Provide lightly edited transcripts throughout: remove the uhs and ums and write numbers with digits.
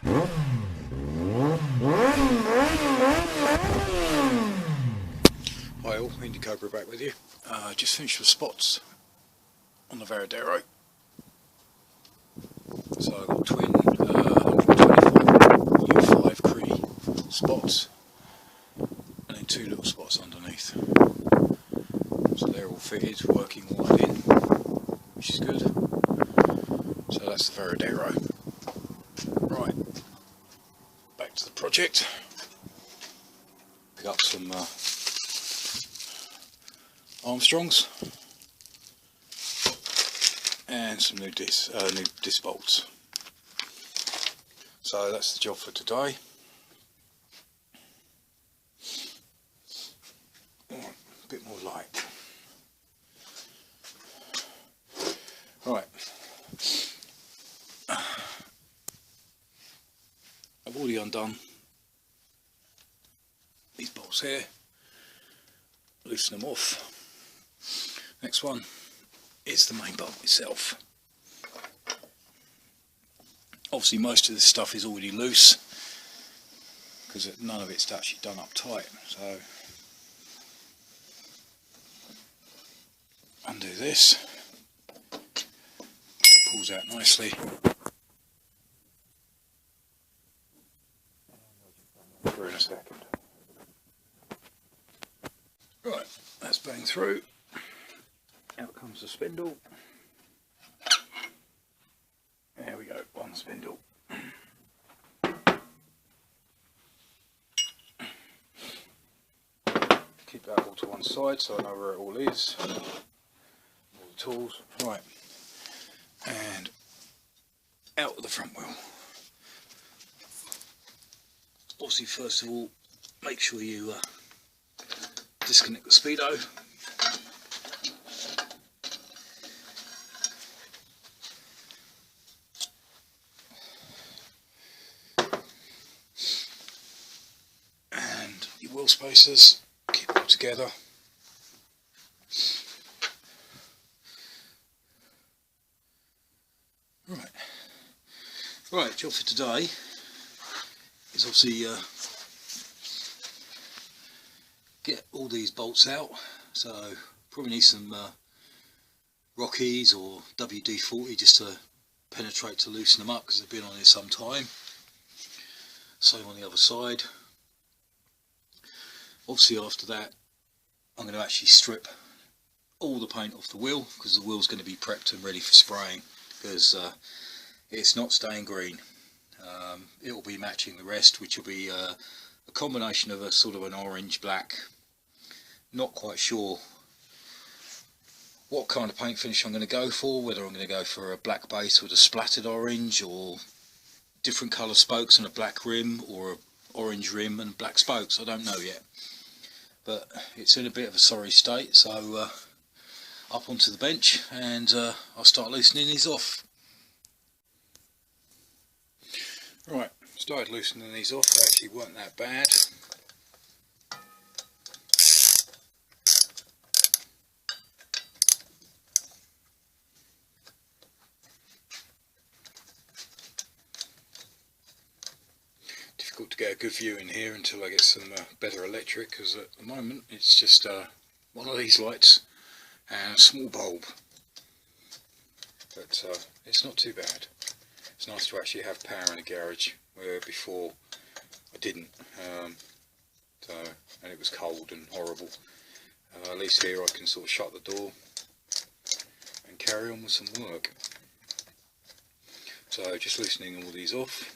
Hi all, Indy Cobra back with you. Just finished with spots on the Varadero. So I've got twin 125 U5 Cree spots and then two little spots underneath. So they're all fitted, working wide in, which is good. So that's the Varadero. Right, back to the project. Pick up some Armstrongs and some new disc bolts. So that's the job for today. A bit more light. Right. I've already undone these bolts here. Loosen them off. Next one is the main bolt itself. Obviously most of this stuff is already loose because none of it's actually done up tight. So undo this, pulls out nicely. For in a second. Right, that's bang through. Out comes the spindle. There we go, one spindle. Keep that all to one side so I know where it all is. All the tools. Right, and out of the front wheel. Obviously, first of all, make sure you disconnect the speedo. And your wheel spacers, keep them together. Right, job for today is obviously get all these bolts out. So probably need some Rockies or WD-40 just to penetrate to loosen them up because they've been on here some time. Same on the other side. Obviously after that I'm going to actually strip all the paint off the wheel because the wheel's going to be prepped and ready for spraying because it's not staying green. It will be matching the rest, which will be a combination of a sort of an orange black. Not quite sure what kind of paint finish I'm going to go for, whether I'm going to go for a black base with a splattered orange or different colour spokes and a black rim, or an orange rim and black spokes. I don't know yet, but it's in a bit of a sorry state, so up onto the bench and I'll start loosening these off. Right, started loosening these off. They actually weren't that bad. Difficult to get a good view in here until I get some better electric, because at the moment it's just one of these lights and a small bulb, but it's not too bad. It's nice to actually have power in a garage, where before I didn't, and it was cold and horrible. At least here I can sort of shut the door and carry on with some work. So just loosening all these off.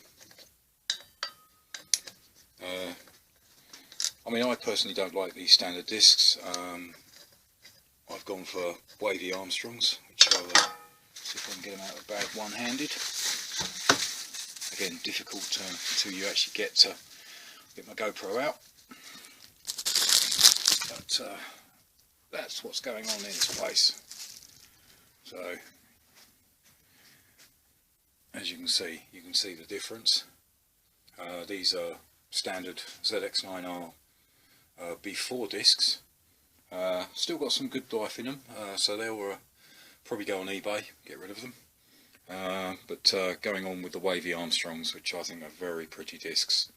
I mean, I personally don't like these standard discs. I've gone for wavy Armstrongs, which I'll see if I can get them out of the bag one-handed. Again, difficult until you actually get my GoPro out. But that's what's going on in this place. So, as you can see the difference. These are standard ZX9R B4 discs. Still got some good life in them, so they'll probably go on eBay, get rid of them. but going on with the wavy Armstrongs, which I think are very pretty discs.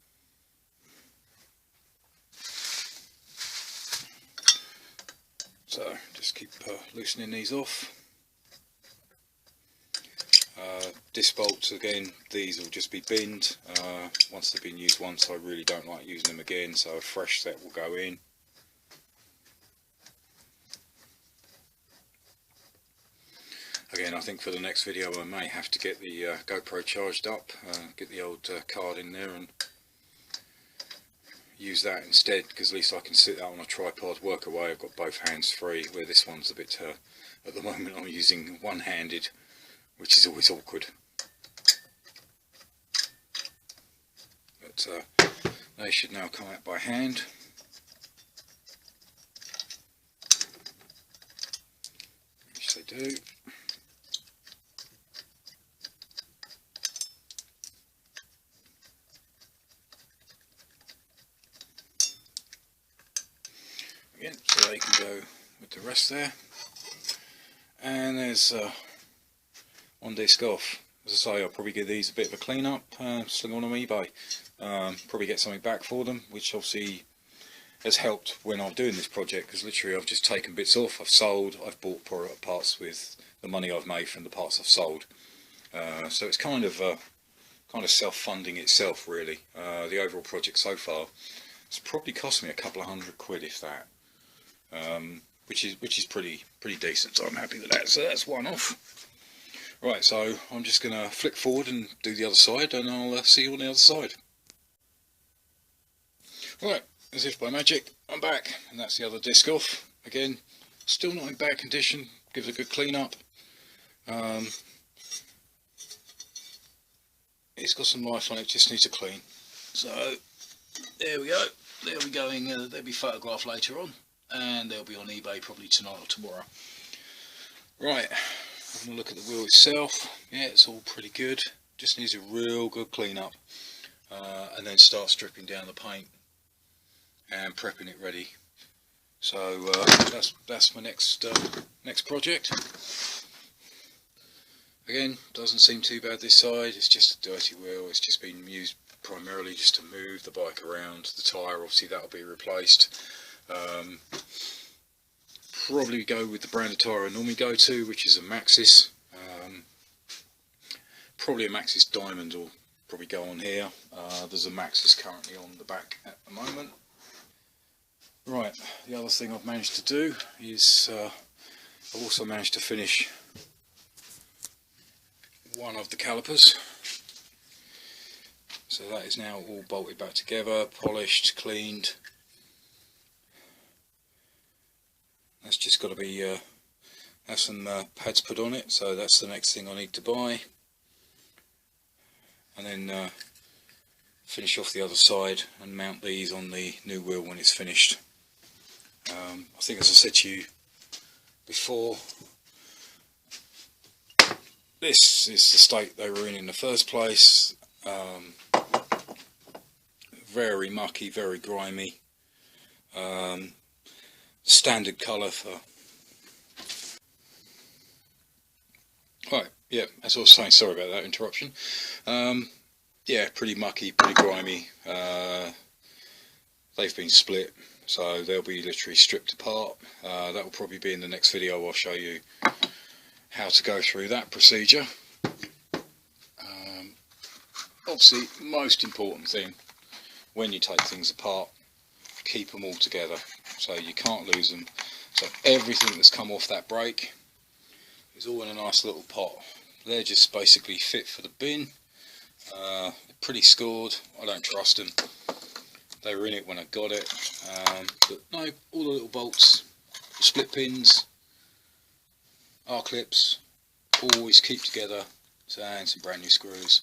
So just keep loosening these off. Disc bolts, again, these will just be binned. Once they've been used once, I really don't like using them again, so a fresh set will go in. Again, I think for the next video I may have to get the GoPro charged up, get the old card in there and use that instead, because at least I can sit that on a tripod, work away. I've got both hands free, where this one's a bit, at the moment I'm using one-handed, which is always awkward. But they should now come out by hand. Which they do. Again, so they can go with the rest there. And there's one disc off. As I say, I'll probably give these a bit of a clean up, sling on eBay, probably get something back for them, which obviously has helped when I'm doing this project, because literally I've just taken bits off, I've sold, I've bought parts with the money I've made from the parts I've sold. So it's kind of self-funding itself, really. The overall project so far has probably cost me a couple of £100, if that, which is pretty decent. So I'm happy with that. So that's one off. Right, so I'm just going to flick forward and do the other side, and I'll see you on the other side. Right, as if by magic, I'm back, and that's the other disc off. Again, still not in bad condition, give it a good clean up. It's got some life on it, just needs a clean. So, there we go. They'll be going, they'll be photographed later on, and they'll be on eBay probably tonight or tomorrow. Right. Having a look at the wheel itself, yeah, it's all pretty good, just needs a real good clean up, and then start stripping down the paint and prepping it ready. So that's my next project. Again, doesn't seem too bad this side, it's just a dirty wheel, it's just been used primarily just to move the bike around. The tyre, obviously that'll be replaced. Probably go with the brand of tyre I normally go to, which is a Maxxis. Probably a Maxxis Diamond will probably go on here. There's a Maxxis currently on the back at the moment. Right, the other thing I've managed to do is I've also managed to finish one of the calipers. So that is now all bolted back together, polished, cleaned. That's just got to be have some pads put on it, so that's the next thing I need to buy, and then finish off the other side and mount these on the new wheel when it's finished. I think, as I said to you before, this is the state they were in the first place. Very mucky, very grimy. Standard colour for... Right, yeah, as I was saying, sorry about that interruption. Yeah, pretty mucky, pretty grimy. They've been split, so they'll be literally stripped apart. That will probably be in the next video. I'll show you how to go through that procedure. Obviously, most important thing when you take things apart, keep them all together, so you can't lose them. So everything that's come off that brake is all in a nice little pot. They're just basically fit for the bin. They're pretty scored. I don't trust them. They were in it when I got it, but no, all the little bolts, split pins, R-clips, always keep together, and some brand new screws.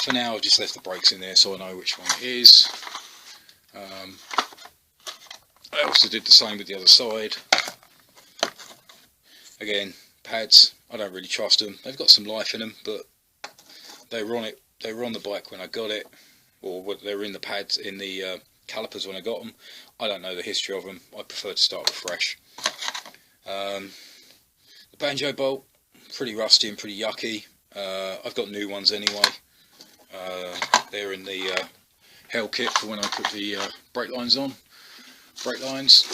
For now I've just left the brakes in there so I know which one it is. I also did the same with the other side. Again, pads, I don't really trust them. They've got some life in them, but they were on it. They were on the bike when I got it, or they were in the pads, in the calipers when I got them. I don't know the history of them. I prefer to start fresh. The banjo bolt, pretty rusty and pretty yucky. I've got new ones anyway. They're in the hell kit for when I put the brake lines on. Brake lines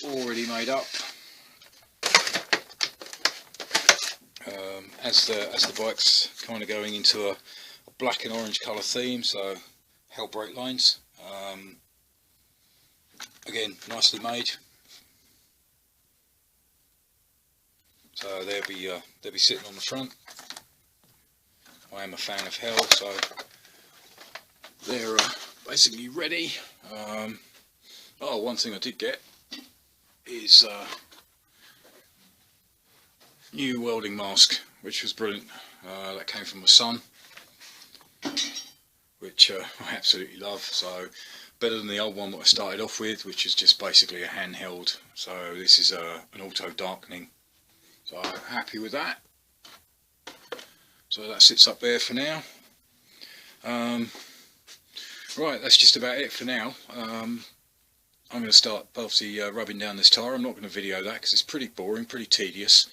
already made up. As the bike's kind of going into a black and orange colour theme, so hell brake lines. Again, nicely made. So they'll be sitting on the front. I am a fan of hell, so they're basically ready. Oh, one thing I did get is new welding mask, which was brilliant. That came from my son, which I absolutely love. So better than the old one that I started off with, which is just basically a handheld. So this is an auto darkening. So I'm happy with that. So that sits up there for now. Right, that's just about it for now. I'm going to start obviously rubbing down this tyre. I'm not going to video that because it's pretty boring, pretty tedious.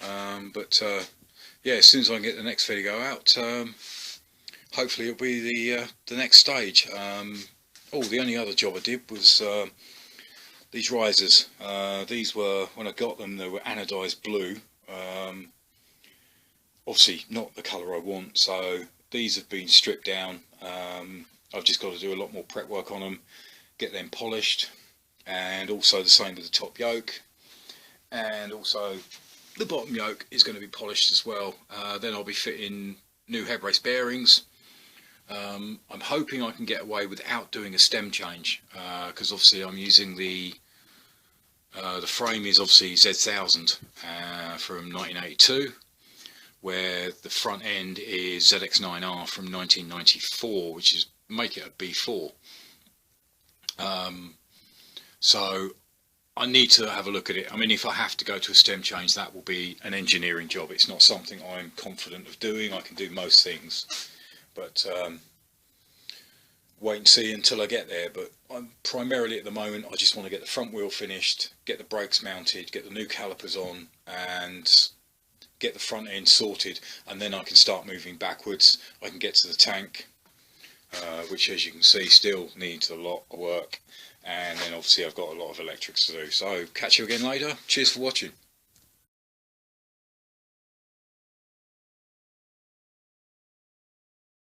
Yeah, as soon as I can get the next video out, hopefully it'll be the next stage. Oh, the only other job I did was these risers. These were, when I got them, they were anodised blue. Obviously not the colour I want, so these have been stripped down. I've just got to do a lot more prep work on them, get them polished, and also the same with the top yoke, and also the bottom yoke is going to be polished as well. Then I'll be fitting new head race bearings. I'm hoping I can get away without doing a stem change, because obviously I'm using the frame is obviously Z1000 from 1982, where the front end is ZX9R from 1994, which is make it a B4. So I need to have a look at it. I mean, if I have to go to a stem change, that will be an engineering job. It's not something I'm confident of doing. I can do most things, but wait and see until I get there. But I'm primarily at the moment, I just want to get the front wheel finished, get the brakes mounted, get the new calipers on, and get the front end sorted, and then I can start moving backwards. I can get to the tank, which, as you can see, still needs a lot of work, and then obviously I've got a lot of electrics to do. So catch you again later. Cheers for watching.